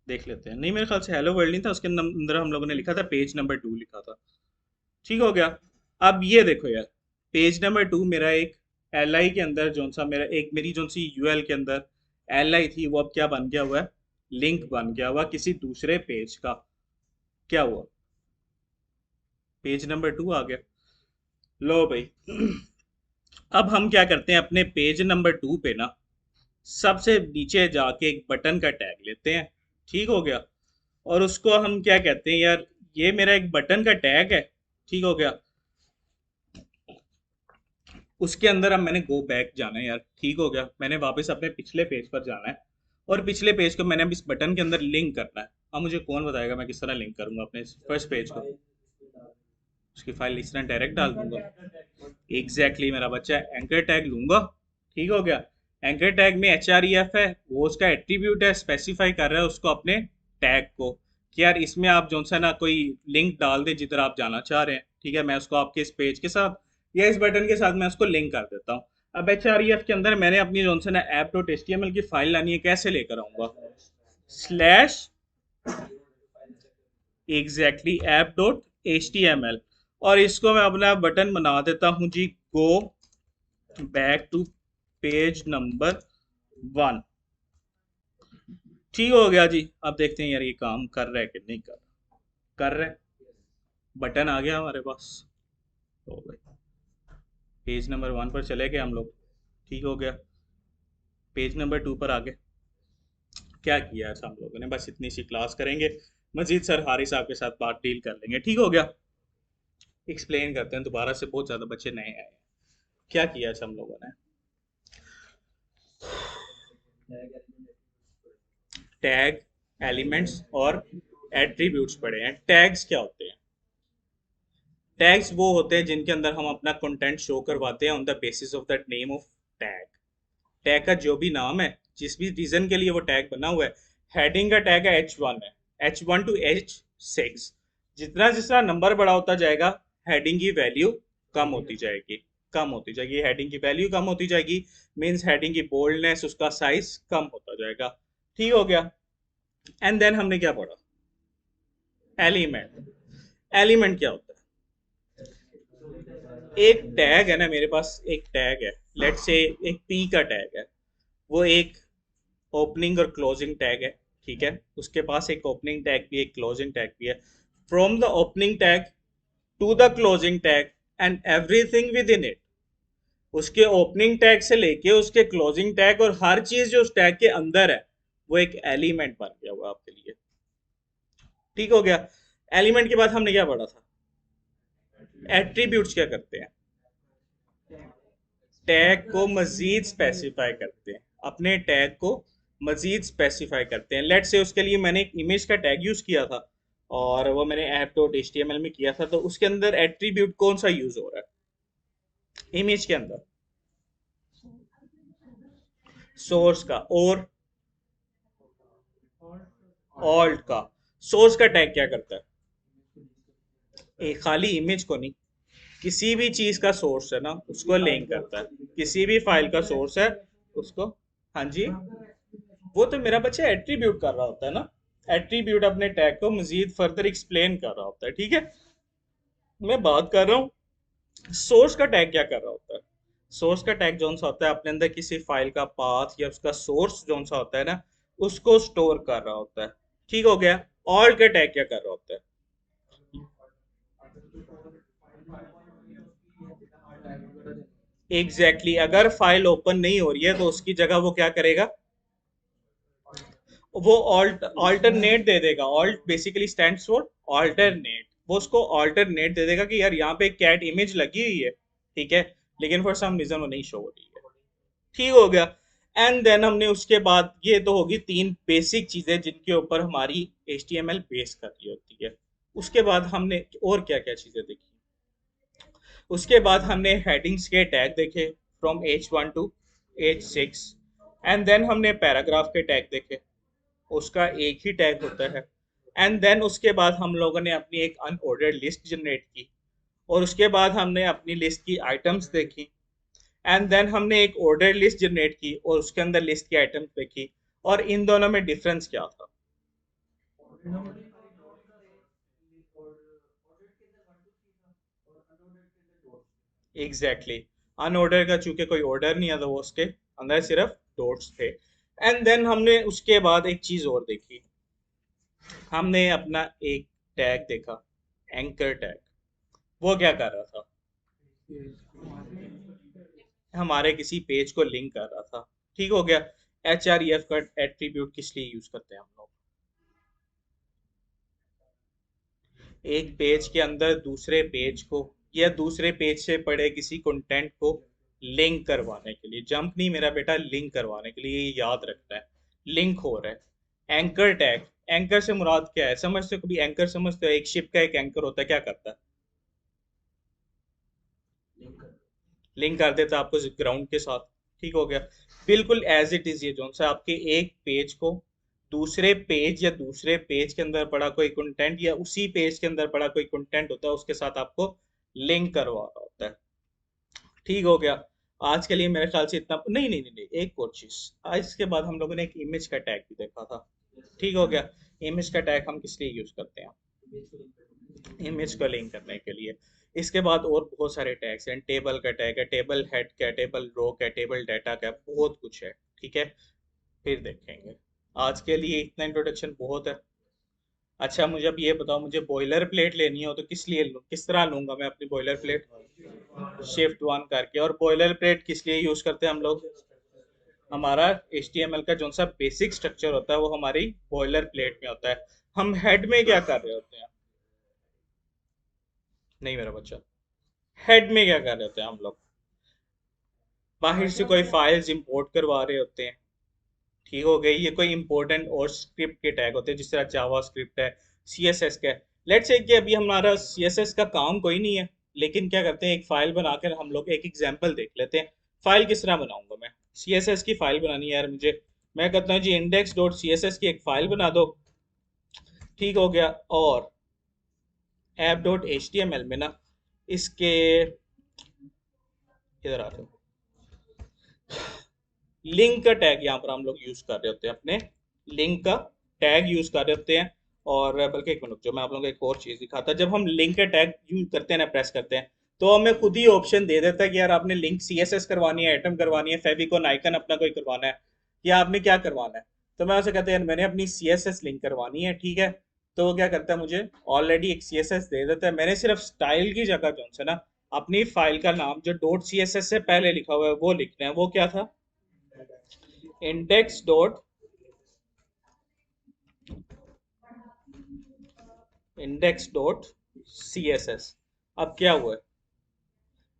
Speaker 1: देख लेते हैं, नहीं मेरे ख्याल से हेलो वर्ल्ड नहीं था, उसके अंदर हम लोगों ने लिखा था पेज नंबर 2 लिखा था, ठीक हो गया। अब ये देखो यार, पेज नंबर 2 मेरा एक एल आई के अंदर जो सा मेरा एक मेरी जो सी यू एल के अंदर एल आई थी, वो अब क्या बन गया हुआ है, लिंक बन गया हुआ किसी दूसरे पेज का, क्या हुआ, पेज नंबर 2 आ गया। लो भाई, अब हम क्या करते हैं, अपने पेज नंबर 2 पे ना सबसे नीचे जाके एक बटन का टैग लेते हैं, ठीक हो गया। और उसको हम क्या कहते हैं यार, ये मेरा एक बटन का टैग है, ठीक हो गया। उसके अंदर अब मैंने गो बैक जाना है यार, ठीक हो गया, मैंने वापस अपने पिछले पेज पर जाना है, और पिछले पेज को मैंने अब इस बटन के अंदर लिंक करना है। अब मुझे कौन बताएगा मैं किस तरह लिंक करूंगा अपने फर्स्ट पेज को, उसकी फाइल इस तरह डायरेक्ट डाल दूंगा, एग्जैक्टली मेरा बच्चा, एंकर टैग लूंगा, ठीक हो गया। एंकर टैग में एच आर ई एफ है, वो उसका एट्रीब्यूट है, स्पेसिफाई कर रहा है उसको अपने टैग को, कि यार इसमें आप जो सा ना कोई लिंक डाल दे जिधर आप जाना चाह रहे हैं, ठीक है, मैं उसको आपके इस पेज के साथ या इस बटन के साथ मैं उसको लिंक कर देता हूँ। अब एच आर ई एफ के अंदर मैंने अपनी जो सा ना app dot H T M L की फाइल लानी है, कैसे लेकर आऊंगा, slash, exactly app dot H T M L, और इसको मैं अपना बटन बना देता हूँ जी, go back to page number 1। ठीक हो गया जी। अब देखते हैं यार ये काम कर रहा है कि नहीं कर रहा है। बटन आ गया हमारे पास। हो गई, पेज नंबर 1 पर चले गए हम लोग। ठीक हो गया, पेज नंबर 2 पर आ गए। क्या किया है हम लोगों ने, बस इतनी सी क्लास करेंगे, मजीद सर हारिस साहब के साथ बात डील कर लेंगे। ठीक हो गया, एक्सप्लेन करते हैं दोबारा से, बहुत ज़्यादा बच्चे नए आए हैं। क्या किया है हम लोगों ने, टैग, एलिमेंट्स और एट्रीब्यूट्स पढ़े हैं। टैग्स क्या होते हैं? टैग्स वो होते हैं जिनके अंदर हम अपना कंटेंट शो करवाते हैं on the basis of that name of tag. Tag का जो भी नाम है, जिस भी रीजन के लिए वो टैग बना हुआ है, हेडिंग का टैग है H1 है, H1 टू H6। जितना जितना नंबर बड़ा होता जाएगा, हेडिंग की वैल्यू कम होती जाएगी, कम होती जाएगी। हेडिंग की वैल्यू कम होती जाएगी मीन्स हेडिंग की बोल्डनेस, उसका साइज कम होता जाएगा। ठीक हो गया। एंड देन हमने क्या पढ़ा, एलिमेंट। एलिमेंट क्या होता है? एक टैग है ना, मेरे पास एक टैग है, लेट्स से एक पी का टैग है। वो एक ओपनिंग और क्लोजिंग टैग है, ठीक है। उसके पास एक ओपनिंग टैग भी है, एक क्लोजिंग टैग भी है। From the opening tag to the closing tag and everything within it, उसके ओपनिंग टैग से लेके उसके क्लोजिंग टैग और हर चीज जो उस टैग के अंदर है, वो एक एलिमेंट बन गया हुआ आपके लिए। ठीक हो गया। एलिमेंट के बाद हमने क्या पढ़ा था, एट्रीब्यूट्स क्या करते हैं? टैग को मजीद स्पेसिफाई करते हैं, अपने टैग को मजीद स्पेसिफाई करते हैं। लेट्स से उसके लिए मैंने एक इमेज का टैग यूज किया था, और वो मैंने app.html में किया था, तो उसके अंदर एट्रीब्यूट कौन सा यूज हो रहा है इमेज के अंदर? सोर्स का और ऑल्ट का। सोर्स का टैग क्या करता है? एक खाली इमेज को नहीं, किसी भी चीज का सोर्स है ना उसको लिंक करता है। किसी भी फाइल का सोर्स है उसको, हाँ जी, वो तो मेरा बच्चा एट्रीब्यूट कर रहा होता है ना। एट्रीब्यूट अपने टैग को मजीद फर्दर एक्सप्लेन कर रहा होता है, ठीक है। मैं बात कर रहा हूँ सोर्स का टैग क्या कर रहा होता है। सोर्स का टैग जो सा होता है, अपने अंदर किसी फाइल का पाथ या उसका सोर्स जो सा होता है ना, उसको स्टोर कर रहा होता है। ठीक हो गया। ऑल्ट का टैग क्या कर रहा होता है? एग्जैक्टली exactly, अगर फाइल ओपन नहीं हो रही है तो उसकी जगह वो क्या करेगा, वो ऑल्टरनेट दे देगा। Alt basically stands for alternate. वो उसको ऑल्टरनेट दे देगा कि यार यहाँ पे कैट इमेज लगी हुई है, ठीक है, लेकिन फॉर सम रीजन वो नहीं शो हो रही है। ठीक हो गया। एंड देन हमने उसके बाद, ये तो होगी तीन बेसिक चीजें जिनके ऊपर हमारी HTML बेस कर रही होती है। उसके बाद हमने और क्या क्या चीजें देखी? उसके बाद हमने हेडिंग्स के टैग देखे, from H1 to H6। And then हमने पैराग्राफ के टैग देखे, उसका एक ही टैग होता है। एंड देन उसके बाद हम लोगों ने अपनी एक अनऑर्डर्ड लिस्ट जनरेट की, और उसके बाद हमने अपनी लिस्ट की आइटम्स देखी। एंड देन हमने एक ऑर्डर लिस्ट जनरेट की और उसके अंदर लिस्ट की आइटम्स देखी। और इन दोनों में डिफरेंस क्या था? एग्जैक्टली, अनऑर्डर का चूंकि कोई ऑर्डर नहीं है तो वो उसके अंदर सिर्फ डॉट्स थे। एंड देन हमने उसके बाद एक चीज और देखी, हमने अपना एक टैग देखा, एंकर टैग। वो क्या कर रहा था? हमारे किसी पेज को लिंक कर रहा था। ठीक हो गया। href का एट्रीब्यूट किस लिए यूज करते हैं हम लोग? एक पेज के अंदर दूसरे पेज को या दूसरे पेज से पड़े किसी कंटेंट को लिंक करवाने के लिए। जंप नहीं मेरा बेटा, लिंक करवाने के लिए, ये याद रखना है। लिंक हो रहा है। एंकर टैग, एंकर से मुराद क्या है? समझते हो कभी एंकर? समझते हो एक शिप का एक एंकर होता है, क्या करता है? लिंक कर देता है आपको ग्राउंड के साथ। ठीक हो गया। बिल्कुल एज इट इज, ये जो सा आपके एक पेज को दूसरे पेज या दूसरे पेज के अंदर पड़ा कोई कंटेंट या उसी पेज के अंदर पड़ा कोई कंटेंट होता है, उसके साथ आपको लिंक करवा रहा होता है। ठीक हो गया। आज के लिए मेरे ख्याल से इतना, नहीं नहीं नहीं, नहीं, एक और चीज। आज इसके बाद हम लोगों ने एक इमेज का टैग भी देखा था। ठीक हो गया। इमेज का टैग हम किस लिए यूज करते हैं? इमेज को लिंक करने के लिए। इसके बाद और बहुत सारे टैग्स हैं, टेबल का टैग है, टेबल हेड का, टेबल रो का, टेबल डाटा का, बहुत कुछ है। ठीक है, फिर देखेंगे। आज के लिए इतना इंट्रोडक्शन बहुत है। अच्छा मुझे अब ये बताओ, मुझे बॉयलर प्लेट लेनी हो तो किस लिए लूँ, किस तरह लूंगा मैं अपनी बॉयलर प्लेट? शिफ्ट वन करके। और बॉयलर प्लेट किस लिए यूज करते हैं हम लोग? हमारा HTML का जो सा बेसिक स्ट्रक्चर होता है वो हमारी बॉयलर प्लेट में होता है। हम हेड में क्या कर रहे होते हैं? नहीं मेरा बच्चा, हेड में क्या कर रहे होते हैं हम लोग? बाहर से कोई फाइल्स इंपोर्ट करवा रहे होते हैं। ठीक हो गई, ये कोई इंपॉर्टेंट और स्क्रिप्ट के टैग होते हैं, जिस तरह जावा स्क्रिप्ट है, CSS का है। लेट्स से कि अभी हमारा CSS का काम कोई नहीं है, लेकिन क्या करते हैं, एक फाइल बनाकर हम लोग एक एग्जांपल देख लेते हैं। फाइल किस तरह बनाऊंगा मैं? CSS की फाइल बनानी है यार मुझे। मैं कहता हूँ जी index.css की एक फाइल बना दो। ठीक हो गया। और app.html में ना इसके, इधर आ जाओ, लिंक का टैग यहाँ पर हम लोग यूज कर रहे होते हैं, अपने लिंक का टैग यूज कर रहे होते हैं। और बल्कि एक मिनट, जो मैं आप लोगों को एक और चीज दिखाता, जब हम लिंक का टैग यूज करते हैं ना, प्रेस करते हैं, तो हमें खुद ही ऑप्शन दे देता है कि यार आपने लिंक CSS करवानी है, आइटम करवानी है, फेविकोन आइकन अपना कोई करवाना है, या आपने क्या करवाना है। तो मैं उसे कहते हैं मैंने अपनी CSS लिंक करवानी है। ठीक है, तो वो क्या करता है, मुझे ऑलरेडी एक CSS दे देता है। मैंने सिर्फ स्टाइल की जगह जो है ना, अपनी फाइल का नाम जो .css से पहले लिखा हुआ है वो लिखना है। वो क्या था? Index dot index.css। अब क्या हुआ है?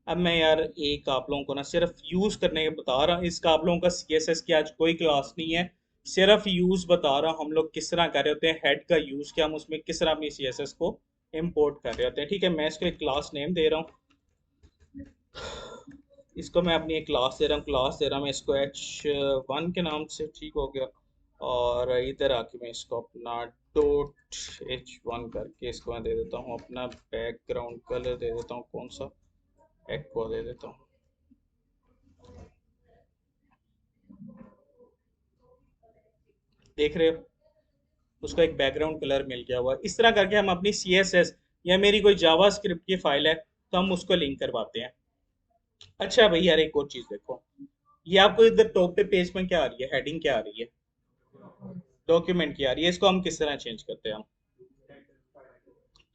Speaker 1: अब मैं यार एक आप लोगों को ना सिर्फ यूज करने के बता रहा हूँ, इसका आप लोगों का CSS की आज कोई क्लास नहीं है, सिर्फ यूज बता रहा हूँ हम लोग किस तरह कर रहे होते हैं, हेड का यूज क्या, हम उसमें किस तरह अपनी CSS को इंपोर्ट कर रहे होते हैं। ठीक है, मैं इसको एक क्लास नेम दे रहा हूँ, इसको मैं अपनी एक क्लास दे रहा हूँ, क्लास दे रहा हूँ मैं इसको H1 के नाम से। ठीक हो गया। और इधर आके मैं इसको अपना .h1 करके इसको मैं दे देता हूँ, अपना बैकग्राउंड कलर दे देता हूँ, कौन सा, एक्वा दे देता हूँ। देख रहे हो, उसको एक बैकग्राउंड कलर मिल गया हुआ। इस तरह करके हम अपनी CSS या मेरी कोई जावा स्क्रिप्ट की फाइल है तो हम उसको लिंक करवाते हैं। अच्छा भाई यार एक और चीज देखो, ये आपको इधर टॉप पे पेज में क्या आ रही है, हेडिंग क्या आ रही है, डॉक्यूमेंट की आ रही है। इसको हम किस तरह चेंज करते हैं? हम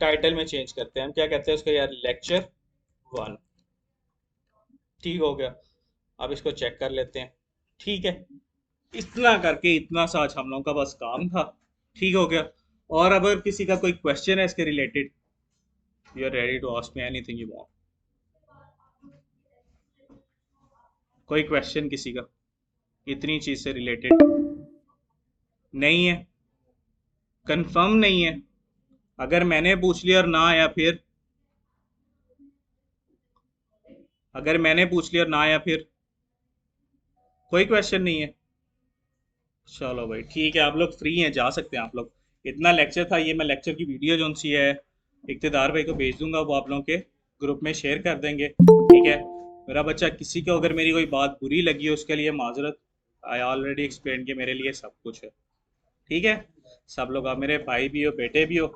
Speaker 1: टाइटल में चेंज करते हैं। हम क्या कहते हैं उसको यार, लेक्चर 1। ठीक हो गया। अब इसको चेक कर लेते हैं। ठीक है, इतना करके इतना सा आज हम लोगों का बस काम था। ठीक हो गया। और अगर किसी का कोई क्वेश्चन है इसके related, you are ready to ask me anything you want. कोई क्वेश्चन किसी का इतनी चीज से रिलेटेड? नहीं है? कंफर्म नहीं है? अगर मैंने पूछ लिया और ना आया फिर? अगर मैंने पूछ लिया और ना आया फिर? कोई क्वेश्चन नहीं है? चलो भाई ठीक है, आप लोग फ्री हैं, जा सकते हैं आप लोग। इतना लेक्चर था, ये मैं लेक्चर की वीडियो जो सी है इक़्तिदार भाई को भेज दूंगा, वो आप लोगों के ग्रुप में शेयर कर देंगे। ठीक है, मेरा बच्चा किसी को अगर मेरी कोई बात बुरी लगी हो उसके लिए माजरत, आई ऑलरेडी एक्सप्लेन कि मेरे लिए सब कुछ है। ठीक है, सब लोग, आप मेरे भाई भी हो, बेटे भी हो,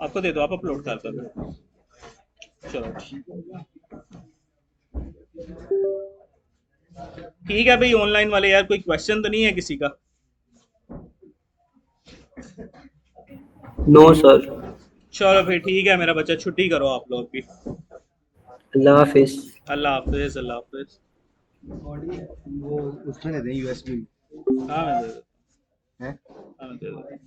Speaker 1: आपको दे दो, आप अपलोड कर दो। चलो ठीक है भाई, ऑनलाइन वाले यार कोई क्वेश्चन तो नहीं है किसी का?
Speaker 2: No sir.
Speaker 1: चलो फिर ठीक है मेरा बच्चा, छुट्टी करो आप लोग भी।
Speaker 2: अल्लाह हाफिज।
Speaker 1: अल्लाह हाफिज, अल्लाह हाफिज।
Speaker 3: वो उसमें दे दें USB।
Speaker 1: हाँ मैं दे देता
Speaker 3: है।
Speaker 1: हूँ, हाँ मैं दे देता हूँ।